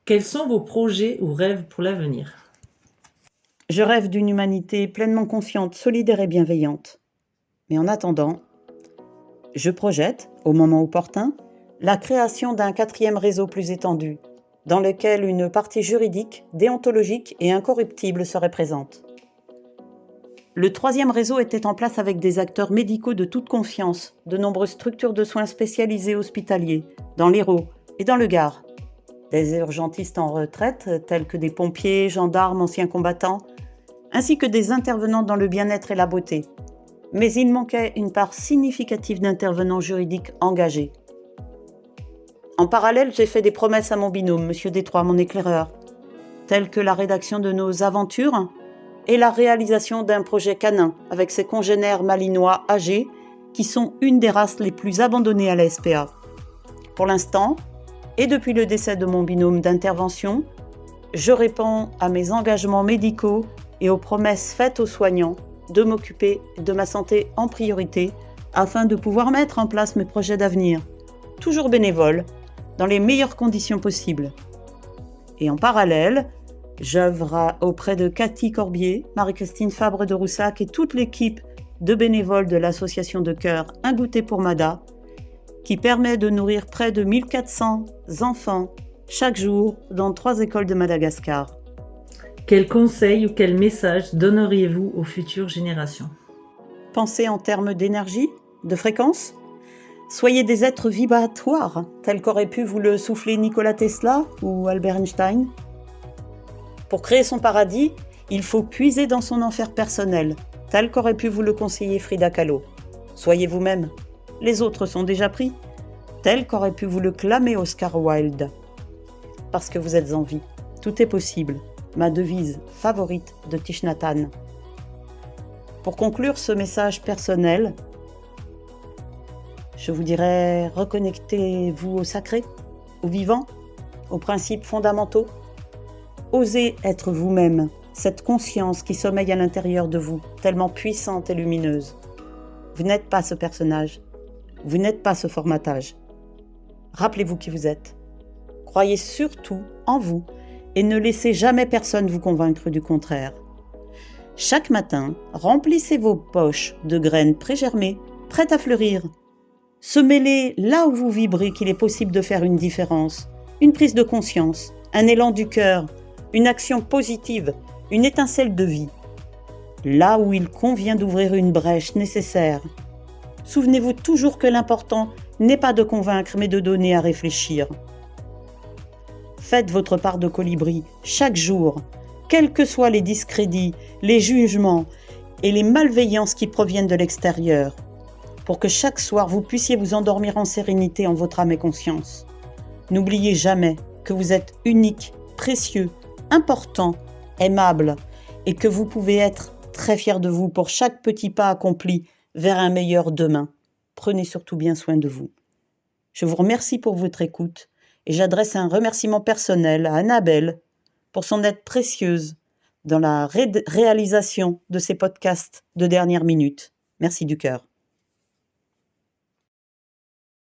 Quels sont vos projets ou rêves pour l'avenir? Je rêve d'une humanité pleinement consciente, solidaire et bienveillante. Mais en attendant, je projette, au moment opportun, la création d'un 4e réseau plus étendu, dans lequel une partie juridique, déontologique et incorruptible serait présente. Le 3e réseau était en place avec des acteurs médicaux de toute confiance, de nombreuses structures de soins spécialisées hospitaliers, dans l'Hérault et dans le Gard. Des urgentistes en retraite, tels que des pompiers, gendarmes, anciens combattants, ainsi que des intervenants dans le bien-être et la beauté. Mais il manquait une part significative d'intervenants juridiques engagés. En parallèle, j'ai fait des promesses à mon binôme, Monsieur Détroit, mon éclaireur, telles que la rédaction de nos aventures et la réalisation d'un projet canin avec ses congénères malinois âgés, qui sont une des races les plus abandonnées à la SPA. Pour l'instant, et depuis le décès de mon binôme d'intervention, je réponds à mes engagements médicaux et aux promesses faites aux soignants de m'occuper de ma santé en priorité afin de pouvoir mettre en place mes projets d'avenir, toujours bénévoles, dans les meilleures conditions possibles. Et en parallèle, j'œuvre auprès de Cathy Corbier, Marie-Christine Fabre de Roussac et toute l'équipe de bénévoles de l'association de cœur Un goûter pour Mada, qui permet de nourrir près de 1400 enfants chaque jour dans 3 écoles de Madagascar. Quel conseil ou quel message donneriez-vous aux futures générations? Pensez en termes d'énergie, de fréquence. Soyez des êtres vibratoires, tels qu'aurait pu vous le souffler Nikola Tesla ou Albert Einstein. Pour créer son paradis, il faut puiser dans son enfer personnel, tel qu'aurait pu vous le conseiller Frida Kahlo. Soyez vous-même. Les autres sont déjà pris, tel qu'aurait pu vous le clamer Oscar Wilde. Parce que vous êtes en vie, tout est possible. Ma devise favorite de Thich Nhat Hanh. Pour conclure ce message personnel, je vous dirais, reconnectez-vous au sacré, au vivant, aux principes fondamentaux. Osez être vous-même, cette conscience qui sommeille à l'intérieur de vous, tellement puissante et lumineuse. Vous n'êtes pas ce personnage, vous n'êtes pas ce formatage. Rappelez-vous qui vous êtes. Croyez surtout en vous et ne laissez jamais personne vous convaincre du contraire. Chaque matin, remplissez vos poches de graines prégermées, prêtes à fleurir. Semez-les là où vous vibrez qu'il est possible de faire une différence, une prise de conscience, un élan du cœur, une action positive, une étincelle de vie. Là où il convient d'ouvrir une brèche nécessaire. Souvenez-vous toujours que l'important n'est pas de convaincre, mais de donner à réfléchir. Faites votre part de colibri chaque jour, quels que soient les discrédits, les jugements et les malveillances qui proviennent de l'extérieur, pour que chaque soir vous puissiez vous endormir en sérénité en votre âme et conscience. N'oubliez jamais que vous êtes unique, précieux, important, aimable et que vous pouvez être très fier de vous pour chaque petit pas accompli vers un meilleur demain. Prenez surtout bien soin de vous. Je vous remercie pour votre écoute et j'adresse un remerciement personnel à Annabelle pour son aide précieuse dans la réalisation de ces podcasts de dernière minute. Merci du cœur.